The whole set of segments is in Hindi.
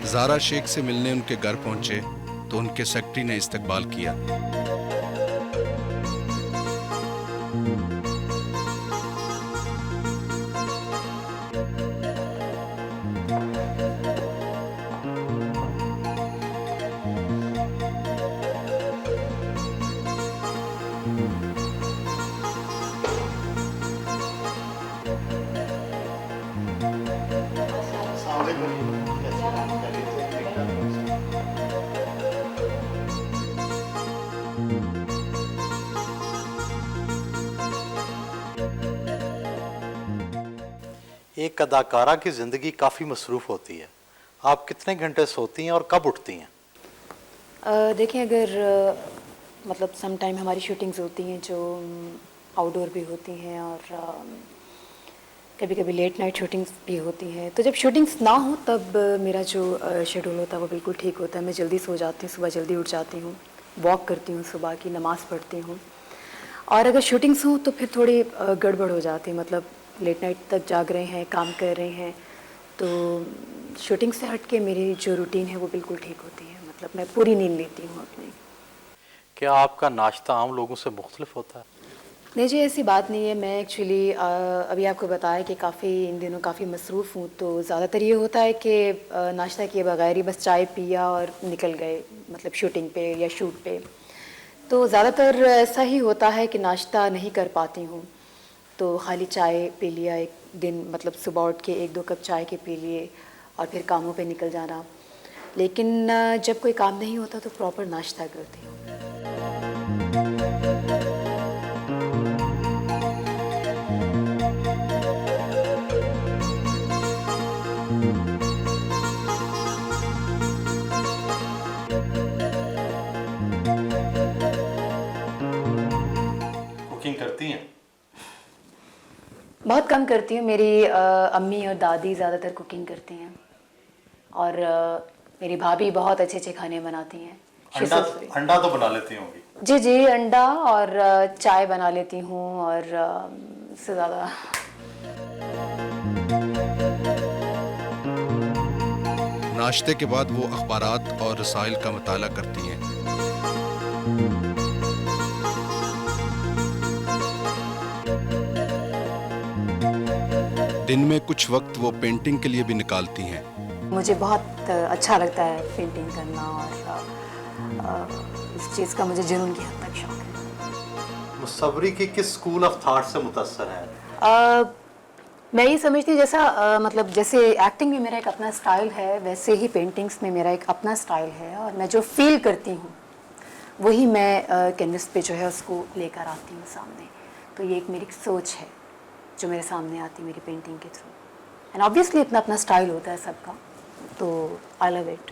ज़ारा शेख से मिलने उनके घर पहुंचे तो उनके सेक्रेटरी ने इस्तकबाल किया। एक अदाकारा की ज़िंदगी काफ़ी मसरूफ़ होती है। आप कितने घंटे सोती हैं और कब उठती हैं? देखिए, अगर मतलब सम टाइम हमारी शूटिंग्स होती हैं जो आउटडोर भी होती हैं, और कभी कभी लेट नाइट शूटिंग्स भी होती हैं। तो जब शूटिंग्स ना हो तब मेरा जो शेड्यूल होता है वो बिल्कुल ठीक होता है। मैं जल्दी सो जाती हूँ, सुबह जल्दी उठ जाती हूँ, वॉक करती हूँ, सुबह की नमाज़ पढ़ती हूँ। और अगर शूटिंग्स हों तो फिर थोड़ी गड़बड़ हो जाती है, मतलब लेट नाइट तक जाग रहे हैं, काम कर रहे हैं, तो शूटिंग से हट के मेरी जो रूटीन है वो बिल्कुल ठीक होती है। मतलब मैं पूरी नींद लेती हूँ अपनी। क्या आपका नाश्ता आम लोगों से मुख्तलिफ होता है? नहीं जी, ऐसी बात नहीं है। मैं एक्चुअली अभी आपको बताया कि काफ़ी इन दिनों काफ़ी मसरूफ़ हूँ, तो ज़्यादातर ये होता है कि नाश्ता किए बगैर ही बस चाय पिया और निकल गए, मतलब शूटिंग पे या शूट पे। तो ज़्यादातर ऐसा ही होता है कि नाश्ता नहीं कर पाती हूँ, तो खाली चाय पी लिया एक दिन, मतलब सुबह उठ के 1-2 कप चाय के पी लिए और फिर कामों पे निकल जाना। लेकिन जब कोई काम नहीं होता तो प्रॉपर नाश्ता करती हूँ। कुकिंग करती हैं? बहुत कम करती हूँ। मेरी अम्मी और दादी ज़्यादातर कुकिंग करती हैं, और मेरी भाभी बहुत अच्छे खाने बनाती हैं। अंडा अंडा तो बना लेती होंगी? जी जी, अंडा और चाय बना लेती हूँ, और इससे ज़्यादा। नाश्ते के बाद वो अखबारात और रसाइल का मुताला करती हैं। दिन में कुछ वक्त वो पेंटिंग के लिए भी निकालती हैं। मुझे बहुत अच्छा लगता है पेंटिंग करना, और इस चीज़ का मुझे जुनून की हद तक शौक है। मुसव्वरी की किस स्कूल ऑफ थॉट से मुतासर है? मैं ये समझती हूँ, जैसा मतलब जैसे एक्टिंग में मेरा एक अपना स्टाइल है, वैसे ही पेंटिंग्स में मेरा एक अपना स्टाइल है, और मैं जो फील करती हूँ वही मैं कैनवस पे जो है उसको लेकर आती हूँ सामने। तो ये एक मेरी सोच है जो मेरे सामने आती है मेरी पेंटिंग के थ्रू। एंड ऑब्वियसली अपना अपना स्टाइल होता है सबका, तो आई लव इट।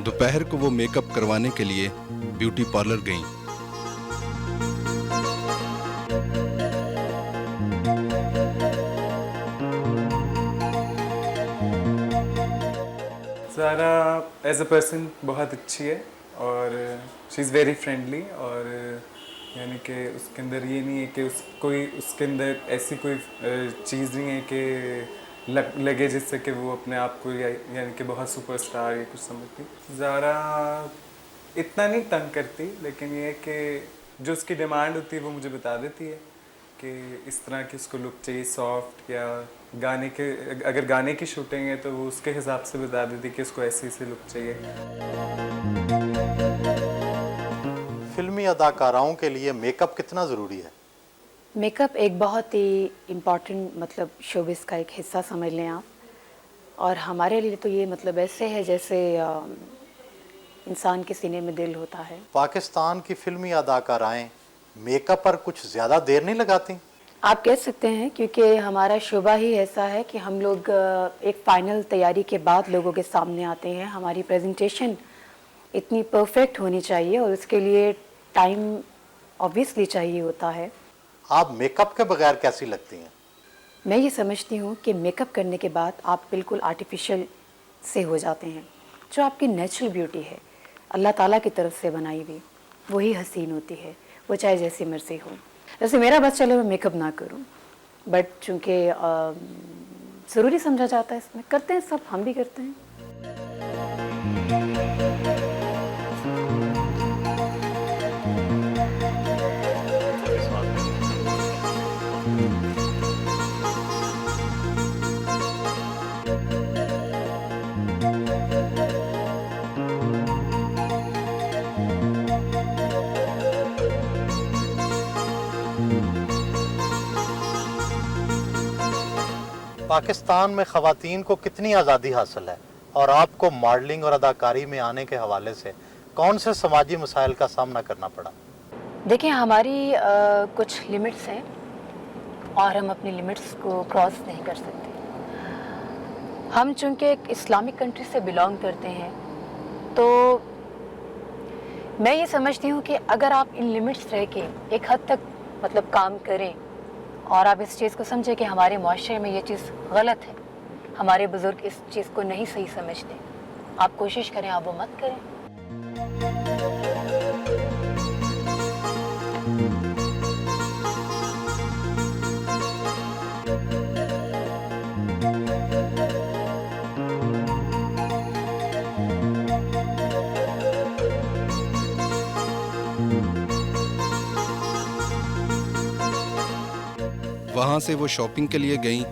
दोपहर को वो मेकअप करवाने के लिए ब्यूटी पार्लर गईं। ज़ारा एज अ पर्सन बहुत अच्छी है, और शी इज़ वेरी फ्रेंडली, और यानी कि उसके अंदर ये नहीं है कि उसके अंदर ऐसी कोई चीज़ नहीं है कि लगे जिससे कि वो अपने आप को यानी कि बहुत सुपरस्टार या कुछ समझती। ज़ारा इतना नहीं तंग करती, लेकिन ये है कि जो उसकी डिमांड होती है वो मुझे बता देती है कि इस तरह की उसको लुक चाहिए, सॉफ्ट, या गाने के अगर गाने की शूटिंग है तो वो उसके हिसाब से बता देती कि उसको ऐसी ऐसी लुक चाहिए। फिल्मी अदाकाराओं के लिए मेकअप कितना ज़रूरी है? मेकअप एक बहुत ही इम्पॉर्टेंट, मतलब शोबिस का एक हिस्सा समझ लें आप। और हमारे लिए तो ये मतलब ऐसे है जैसे इंसान के सीने में दिल होता है। पाकिस्तान की फिल्मी अदाकाराएं मेकअप पर कुछ ज़्यादा देर नहीं लगाती? आप कह सकते हैं, क्योंकि हमारा शुबा ही ऐसा है कि हम लोग एक फ़ाइनल तैयारी के बाद लोगों के सामने आते हैं। हमारी प्रेजेंटेशन इतनी परफेक्ट होनी चाहिए और उसके लिए टाइम ऑब्वियसली चाहिए होता है। आप मेकअप के बगैर कैसी लगती हैं? मैं ये समझती हूँ कि मेकअप करने के बाद आप बिल्कुल आर्टिफिशियल से हो जाते हैं। जो आपकी नेचुरल ब्यूटी है, अल्लाह ताला की तरफ से बनाई हुई, वही हसीन होती है, वो चाहे जैसी मर्जी हो। जैसे मेरा बस चले मैं मेकअप ना करूं, बट चूंकि ज़रूरी समझा जाता है, इसमें करते हैं सब, हम भी करते हैं। पाकिस्तान में ख़वातीन को कितनी आज़ादी हासिल है और आपको मॉडलिंग और अदाकारी में आने के हवाले से कौन से समाजी मसाइल का सामना करना पड़ा? देखिए, हमारी कुछ लिमिट्स हैं और हम अपनी लिमिट्स को क्रॉस नहीं कर सकते। हम चूँकि एक इस्लामिक कंट्री से बिलोंग करते हैं, तो मैं ये समझती हूँ कि अगर आप इन लिमिट्स रह के एक हद तक मतलब काम करें और आप इस चीज़ को समझें कि हमारे माशरे में ये चीज़ गलत है, हमारे बुज़ुर्ग इस चीज़ को नहीं सही समझते, आप कोशिश करें, आप वो मत करें। वहाँ से वो शॉपिंग के लिए गईं,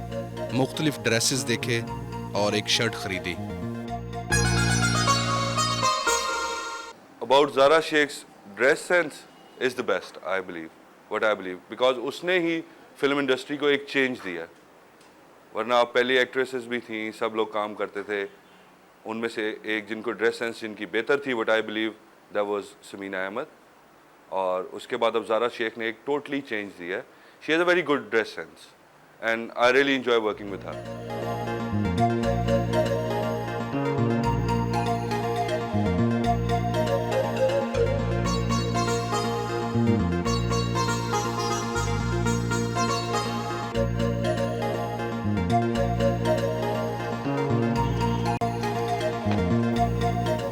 मुख्तलिफ ड्रेसेस देखे और एक शर्ट खरीदी। About Zara Sheikh's dress sense is the best, I believe, what I believe, because उसने ही फिल्म इंडस्ट्री को एक चेंज दिया है। वरना पहली एक्ट्रेसेस भी थी, सब लोग काम करते थे, उनमें से एक जिनको ड्रेस सेंस जिनकी बेहतर थी, what I believe that was Samina Ahmad. और उसके बाद अब ज़ारा शेख ने एक टोटली चेंज दिया है। She has a very good dress sense and I really enjoy working with her.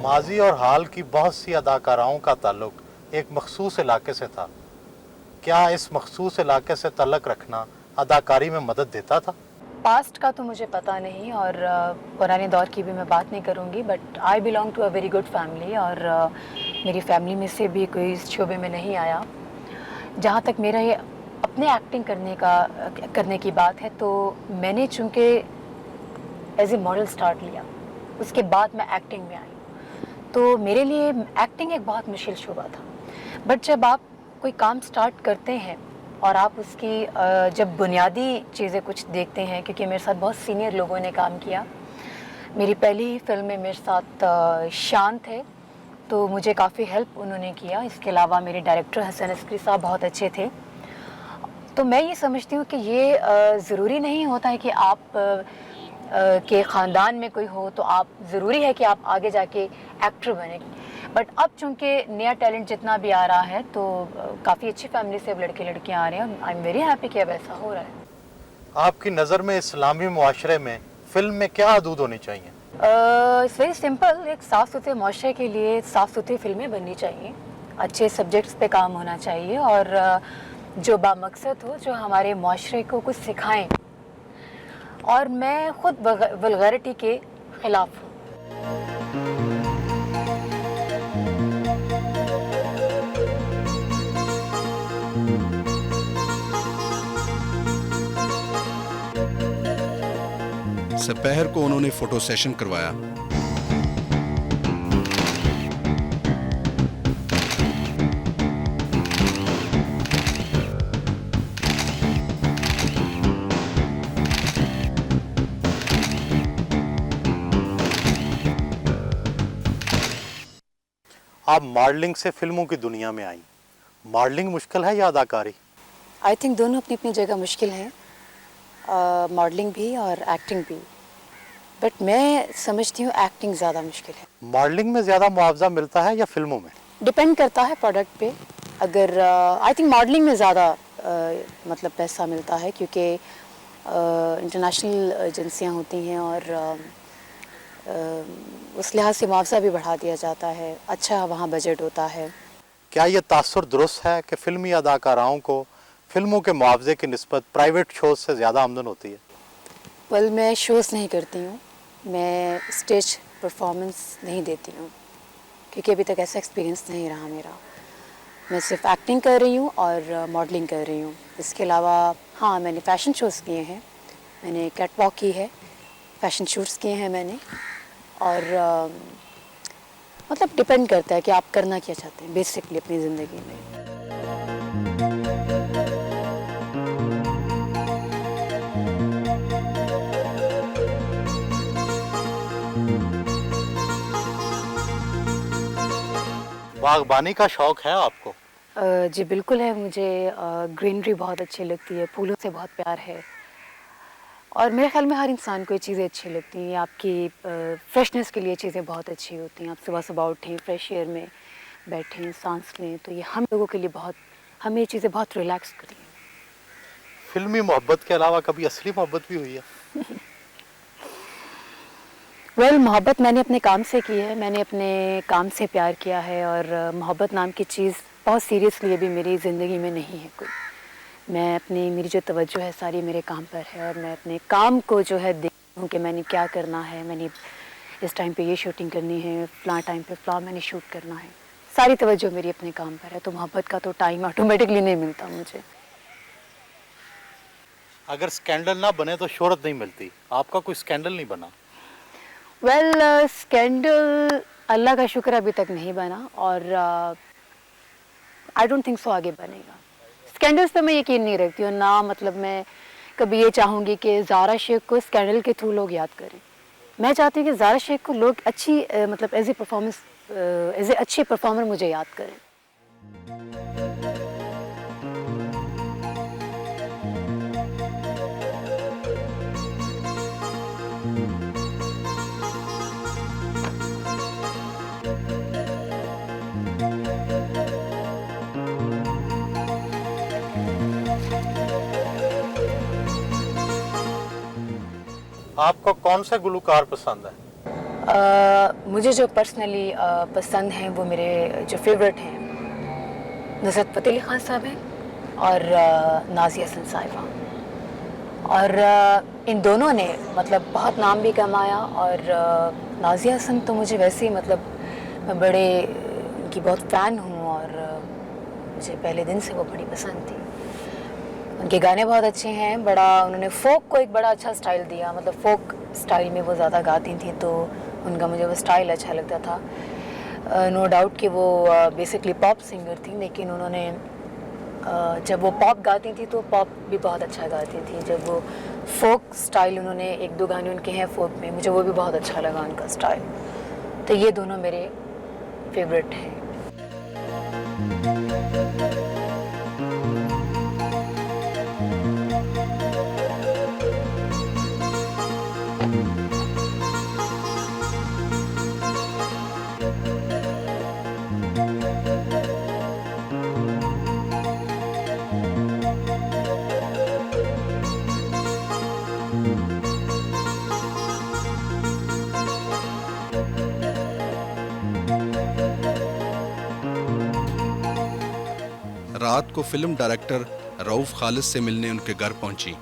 माजी और हाल की बहुत सी अदाकाराओं का ताल्लुक एक मखसूस इलाके से था। क्या इस मखसूस इलाके से ताल्लुक़ रखना अदाकारी में मदद देता था? पास्ट का तो मुझे पता नहीं और पुराने दौर की भी मैं बात नहीं करूँगी, but I belong to a very good family और मेरी फैमिली में से भी कोई इस शोबे में नहीं आया। जहाँ तक मेरा ये अपने एक्टिंग करने की बात है, तो मैंने चूँकि एज ए मॉडल स्टार्ट लिया, उसके बाद मैं एक्टिंग में आई, तो मेरे लिए एक्टिंग एक बहुत मुश्किल शोबा था। बट जब आप कोई काम स्टार्ट करते हैं और आप उसकी जब बुनियादी चीज़ें कुछ देखते हैं, क्योंकि मेरे साथ बहुत सीनियर लोगों ने काम किया। मेरी पहली फिल्म में मेरे साथ शान थे, तो मुझे काफ़ी हेल्प उन्होंने किया। इसके अलावा मेरे डायरेक्टर हसन अस्करी साहब बहुत अच्छे थे। तो मैं ये समझती हूँ कि ये ज़रूरी नहीं होता है कि आप के ख़ानदान में कोई हो तो आप ज़रूरी है कि आप आगे जाके एक्टर बने। बट अब चूँकि नया टैलेंट जितना भी आ रहा है, तो काफ़ी अच्छी फैमिली से अब लड़के लड़कियाँ आ रहे हैं। आई एम वेरी हैप्पी कि अब ऐसा हो रहा है। आपकी नज़र में इस्लामी मुआशरे में फ़िल्म में क्या हदूद होनी चाहिए? It's very simple. एक साफ़ सुथरे मुआशरे के लिए साफ़ सुथरी फिल्में बननी चाहिए, अच्छे सब्जेक्ट्स पे काम होना चाहिए और जो बामकसद हो, जो हमारे मुआशरे को कुछ सिखाएं। और मैं ख़ुद वल्गैरिटी के ख़िलाफ़ हूँ। सपहर को उन्होंने फोटो सेशन करवाया। आप मॉडलिंग से फिल्मों की दुनिया में आई। मॉडलिंग मुश्किल है या अदाकारी? आई थिंक दोनों अपनी अपनी जगह मुश्किल हैं, मॉडलिंग भी और एक्टिंग भी, बट मैं समझती हूँ एक्टिंग ज़्यादा मुश्किल है। मॉडलिंग में ज़्यादा मुआवजा मिलता है या फिल्मों में? डिपेंड करता है प्रोडक्ट पे। अगर आई थिंक मॉडलिंग में ज़्यादा मतलब पैसा मिलता है, क्योंकि इंटरनेशनल एजेंसियाँ होती हैं और उस लिहाज से मुआवजा भी बढ़ा दिया जाता है, अच्छा वहाँ बजट होता है। क्या ये तासुर दुरुस्त है कि फिल्मी अदाकाराओं को फिल्मों के मुआवजे की निस्बत प्राइवेट शोज से ज़्यादा आमदन होती है? वेल, मैं शोज़ नहीं करती हूँ, मैं स्टेज परफॉर्मेंस नहीं देती हूँ, क्योंकि अभी तक ऐसा एक्सपीरियंस नहीं रहा मेरा। मैं सिर्फ एक्टिंग कर रही हूँ और मॉडलिंग कर रही हूँ। इसके अलावा हाँ, मैंने फ़ैशन शोज़ किए हैं, मैंने कैट वॉक की है, फ़ैशन शूट्स किए हैं मैंने, और मतलब डिपेंड करता है कि आप करना क्या चाहते हैं बेसिकली अपनी ज़िंदगी में। बागबानी का शौक है आपको? जी बिल्कुल है, मुझे ग्रीनरी बहुत अच्छी लगती है, फूलों से बहुत प्यार है, और मेरे ख्याल में हर इंसान को ये चीज़ें अच्छी लगती हैं। आपकी फ्रेशनेस के लिए चीज़ें बहुत अच्छी होती हैं। आप सुबह सुबह उठें, फ्रेश एयर में बैठें, सांस लें, तो ये हम लोगों के लिए बहुत, हमें ये चीज़ें बहुत रिलैक्स करती हैं। फिल्मी मोहब्बत के अलावा कभी असली मोहब्बत भी हुई है? वेल, मोहब्बत मैंने अपने काम से की है, मैंने अपने काम से प्यार किया है, और मोहब्बत नाम की चीज़ बहुत सीरियसली अभी मेरी ज़िंदगी में नहीं है कोई। मैं अपनी, मेरी जो तवज्जो है सारी मेरे काम पर है, और मैं अपने काम को जो है देखती हूँ कि मैंने क्या करना है, मैंने इस टाइम पे ये शूटिंग करनी है, फ़लाँ टाइम पे फ़लाँ मैंने शूट करना है, सारी तवज्जो मेरी अपने काम पर है, तो मोहब्बत का तो टाइम ऑटोमेटिकली नहीं मिलता मुझे। अगर स्कैंडल ना बने तो शोहरत नहीं मिलती, आपका कोई स्कैंडल नहीं बना? वेल, स्कैंडल अल्लाह का शुक्र अभी तक नहीं बना, और आई डोंट थिंक सो आगे बनेगा। स्कैंडल्स पे मैं यकीन नहीं रखती हूँ ना, मतलब मैं कभी ये चाहूँगी कि ज़ारा शेख को स्कैंडल के थ्रू लोग याद करें। मैं चाहती हूँ कि ज़ारा शेख को लोग अच्छी मतलब as a performance, as a अच्छे परफॉर्मर मुझे याद करें। आपको कौन से गुलकार पसंद है? मुझे जो पर्सनली पसंद हैं वो मेरे जो फेवरेट हैं नुसरत फ़तेह अली ख़ान साहब हैं और नाज़िया हसन साहिबा, और इन दोनों ने मतलब बहुत नाम भी कमाया, और नाज़िया हसन तो मुझे वैसे ही मतलब मैं बड़े उनकी बहुत फ़ैन हूँ, और मुझे पहले दिन से वो बड़ी पसंद थी। उनके गाने बहुत अच्छे हैं, बड़ा उन्होंने फ़ोक को एक बड़ा अच्छा स्टाइल दिया, मतलब फ़ोक स्टाइल में वो ज़्यादा गाती थी, तो उनका मुझे वो स्टाइल अच्छा लगता था। नो डाउट कि वो बेसिकली पॉप सिंगर थी, लेकिन उन्होंने जब वो पॉप गाती थी तो पॉप भी बहुत अच्छा गाती थी। जब वो फ़ोक स्टाइल, उन्होंने एक दो गाने उनके हैं फ़ोक में, मुझे वो भी बहुत अच्छा लगा उनका स्टाइल। तो ये दोनों मेरे फेवरेट हैं। रात को फिल्म डायरेक्टर रऊफ खालिद से मिलने उनके घर पहुंची।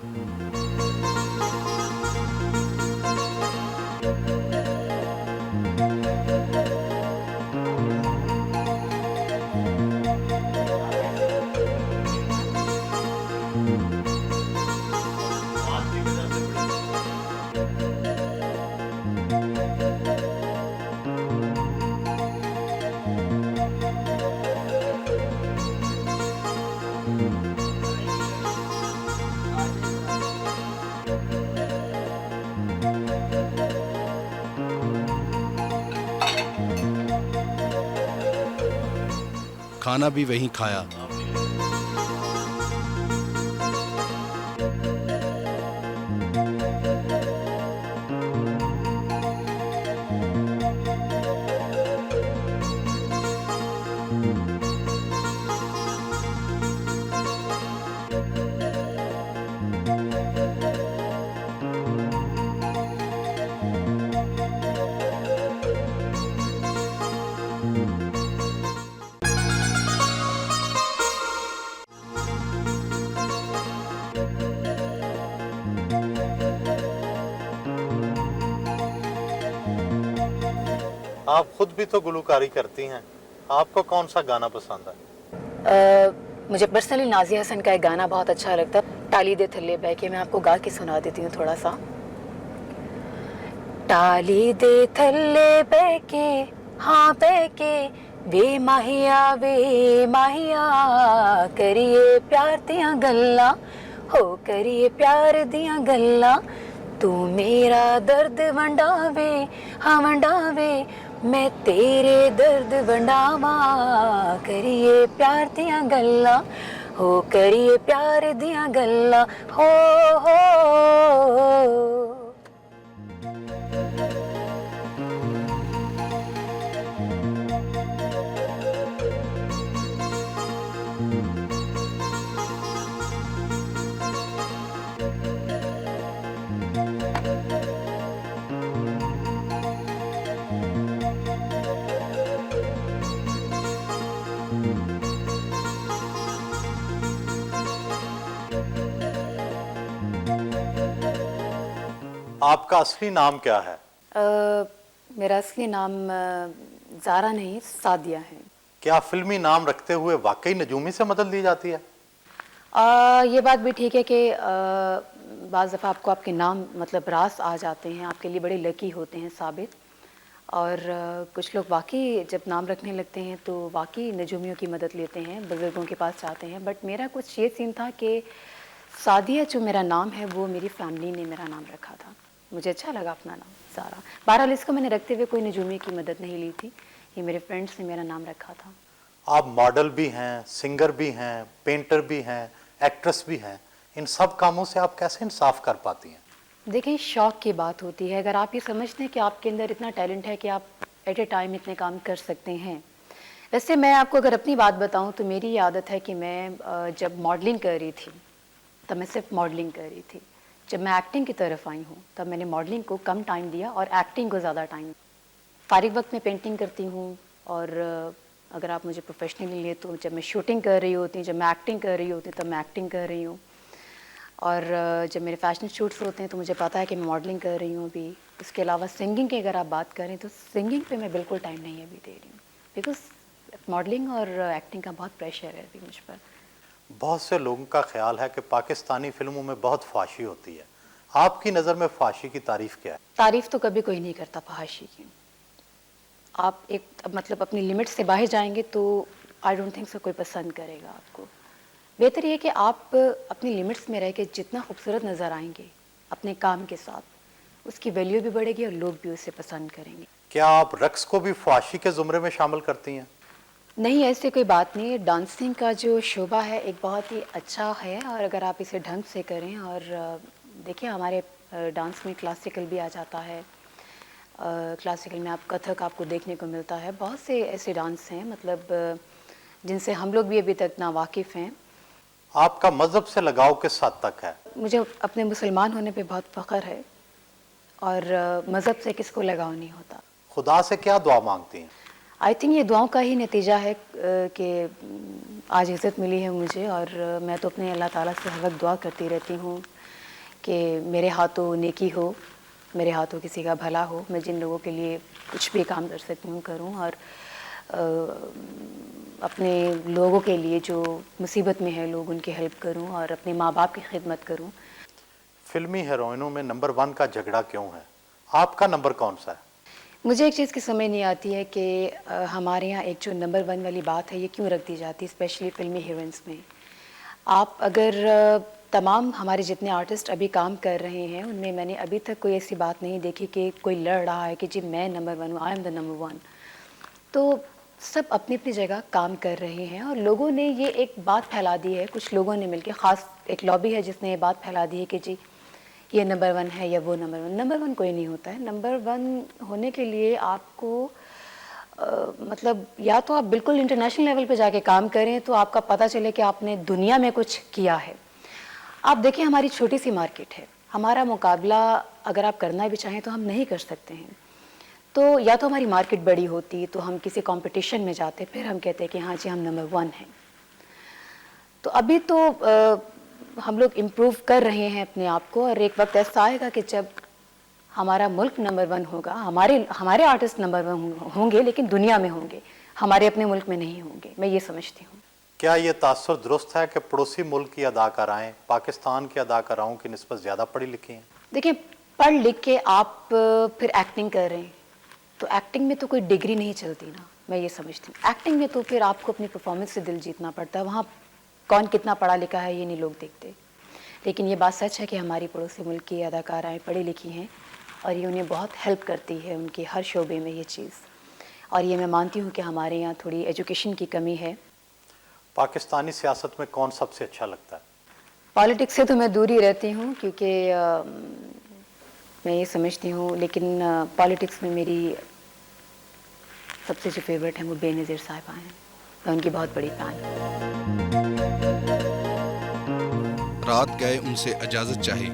खाना भी वहीं खाया। आप खुद भी तो गुलकारी करती हैं, आपको कौन सा गाना पसंद है? मुझे पर्सनली नाज़िया हसन का एक गाना बहुत अच्छा लगता है, टाली दे थल्ले बह के। मैं आपको गा के सुना देती हूँ थोड़ा सा। टाली दे थल्ले बह के, हाँ बह के, वे माहिया करिए प्यार दियां गल्ला, हो करिए प्यार दियां गल्ला, तू मेरा दर्द वंडावे, हाँ वंडावे, मैं तेरे दर्द वंडावा, करिए प्यार दियां गल्ला, हो करिए प्यार दियां गल्ला, हो। आपका असली नाम क्या है? मेरा असली नाम ज़ारा नहीं, सादिया है। क्या फिल्मी नाम रखते हुए वाकई नजूमी से मदद ली जाती है? ये बात भी ठीक है कि बाज़ दफ़ा आपको आपके नाम मतलब रास आ जाते हैं, आपके लिए बड़े लकी होते हैं साबित। और कुछ लोग वाकई जब नाम रखने लगते हैं तो वाकई नजूमियों की मदद लेते हैं, बुज़ुर्गों के पास जाते हैं। बट मेरा कुछ ये सीन था कि सादिया जो मेरा नाम है वो मेरी फैमिली ने मेरा नाम रखा था, मुझे अच्छा लगा अपना नाम ज़ारा। बहरहाल इसको मैंने रखते हुए कोई नजूमी की मदद नहीं ली थी, ये मेरे फ्रेंड्स ने मेरा नाम रखा था। आप मॉडल भी हैं, सिंगर भी हैं, पेंटर भी हैं, एक्ट्रेस भी हैं, इन सब कामों से आप कैसे इंसाफ कर पाती हैं? देखिए, शौक़ की बात होती है। अगर आप ये समझते हैं कि आपके अंदर इतना टैलेंट है कि आप एट ए टाइम इतने काम कर सकते हैं। वैसे मैं आपको अगर अपनी बात बताऊं तो मेरी ये आदत है कि मैं जब मॉडलिंग कर रही थी तब मैं सिर्फ मॉडलिंग कर रही थी। जब मैं एक्टिंग की तरफ आई हूँ तब मैंने मॉडलिंग को कम टाइम दिया और एक्टिंग को ज़्यादा टाइम। फारिग वक्त में पेंटिंग करती हूँ और अगर आप मुझे प्रोफेशनली लिए तो जब मैं शूटिंग कर रही होती हूँ, जब मैं एक्टिंग कर रही होती हूँ तब मैं एक्टिंग कर रही हूँ। और जब मेरे फैशन शूट्स होते हैं तो मुझे पता है कि मैं मॉडलिंग कर रही हूँ अभी। इसके अलावा सिंगिंग की अगर आप बात करें तो सिंगिंग पे मैं बिल्कुल टाइम नहीं अभी दे रही हूँ, बिकॉज मॉडलिंग और एक्टिंग का बहुत प्रेशर है अभी मुझ पर। बहुत से लोगों का ख्याल है कि पाकिस्तानी फिल्मों में बहुत फाशी होती है, आपकी नज़र में फाशी की तारीफ क्या है? तारीफ तो कभी कोई नहीं करता फहाशी की। आप एक मतलब अपनी लिमिट से बाहर जाएंगे तो आई डोंट थिंक सो कोई पसंद करेगा आपको। बेहतर ये कि आप अपनी लिमिट्स में रह के जितना खूबसूरत नज़र आएंगे अपने काम के साथ, उसकी वैल्यू भी बढ़ेगी और लोग भी उसे पसंद करेंगे। क्या आप रक्स को भी फाशी के ज़ुमरे में शामिल करती हैं? नहीं, ऐसी कोई बात नहीं है। डांसिंग का जो शोबा है एक बहुत ही अच्छा है और अगर आप इसे ढंग से करें और देखिए हमारे डांस में क्लासिकल भी आ जाता है। क्लासिकल में आप कथक आपको देखने को मिलता है। बहुत से ऐसे डांस हैं मतलब जिनसे हम लोग भी अभी तक ना वाकिफ़ हैं। आपका मज़हब से लगाव किस हद तक है? मुझे अपने मुसलमान होने पे बहुत फ़ख्र है और मज़हब से किसको लगाव नहीं होता। खुदा से क्या दुआ मांगती हैं? आई थिंक ये दुआओं का ही नतीजा है कि आज इज़्ज़त मिली है मुझे और मैं तो अपने अल्लाह ताला से हर वक्त दुआ करती रहती हूँ कि मेरे हाथों नेकी हो, मेरे हाथों किसी का भला हो, मैं जिन लोगों के लिए कुछ भी काम कर सकती हूँ करूँ और अपने लोगों के लिए जो मुसीबत में है लोग उनकी हेल्प करूँ और अपने माँ बाप की खिदमत करूँ। फिल्मी हीरोइनों में नंबर 1 का झगड़ा क्यों है? आपका नंबर कौन सा है? मुझे एक चीज़ की समझ नहीं आती है कि हमारे यहाँ एक जो नंबर 1 वाली बात है ये क्यों रख दी जाती है, स्पेशली फिल्मी हीरोइंस में। आप अगर तमाम हमारे जितने आर्टिस्ट अभी काम कर रहे हैं उनमें मैंने अभी तक कोई ऐसी बात नहीं देखी कि कोई लड़ रहा है कि जी मैं नंबर 1 हूँ, आई एम द नंबर 1। तो सब अपनी अपनी जगह काम कर रहे हैं और लोगों ने ये एक बात फैला दी है, कुछ लोगों ने मिलकर, ख़ास एक लॉबी है जिसने ये बात फैला दी है कि जी ये नंबर 1 है या वो नंबर 1। नंबर 1 कोई नहीं होता है। नंबर 1 होने के लिए आपको मतलब या तो आप बिल्कुल इंटरनेशनल लेवल पे जाके काम करें तो आपका पता चले कि आपने दुनिया में कुछ किया है। आप देखिए हमारी छोटी सी मार्केट है, हमारा मुकाबला अगर आप करना भी चाहें तो हम नहीं कर सकते हैं। तो या तो हमारी मार्केट बड़ी होती तो हम किसी कंपटीशन में जाते, फिर हम कहते हैं कि हाँ जी हम नंबर 1 हैं। तो अभी तो हम लोग इम्प्रूव कर रहे हैं अपने आप को और एक वक्त ऐसा आएगा कि जब हमारा मुल्क नंबर 1 होगा, हमारे आर्टिस्ट नंबर 1 होंगे, लेकिन दुनिया में होंगे, हमारे अपने मुल्क में नहीं होंगे। मैं ये समझती हूँ। क्या ये तासुर दुरुस्त है कि पड़ोसी मुल्क की अदाकाराएं पाकिस्तान की अदाकाराओं की निस्बत ज़्यादा पढ़ी लिखी हैं? देखिए, पढ़ लिख के आप फिर एक्टिंग कर रहे हैं, तो एक्टिंग में तो कोई डिग्री नहीं चलती ना, मैं ये समझती हूँ। एक्टिंग में तो फिर आपको अपनी परफॉर्मेंस से दिल जीतना पड़ता है, वहाँ कौन कितना पढ़ा लिखा है ये नहीं लोग देखते। लेकिन ये बात सच है कि हमारी पड़ोसी मुल्क की अदाकाराएँ पढ़ी लिखी हैं और ये उन्हें बहुत हेल्प करती है उनके हर शोबे में ये चीज़। और ये मैं मानती हूँ कि हमारे यहाँ थोड़ी एजुकेशन की कमी है। पाकिस्तानी सियासत में कौन सबसे अच्छा लगता है? पॉलिटिक्स से तो मैं दूर ही रहती हूँ, क्योंकि मैं ये समझती हूँ, लेकिन पॉलिटिक्स में मेरी सबसे जो फेवरेट है वो बेनज़ीर साहिबा हैं। मैं उनकी बहुत बड़ी फ़ैन हूँ। रात गए उनसे इजाज़त चाही,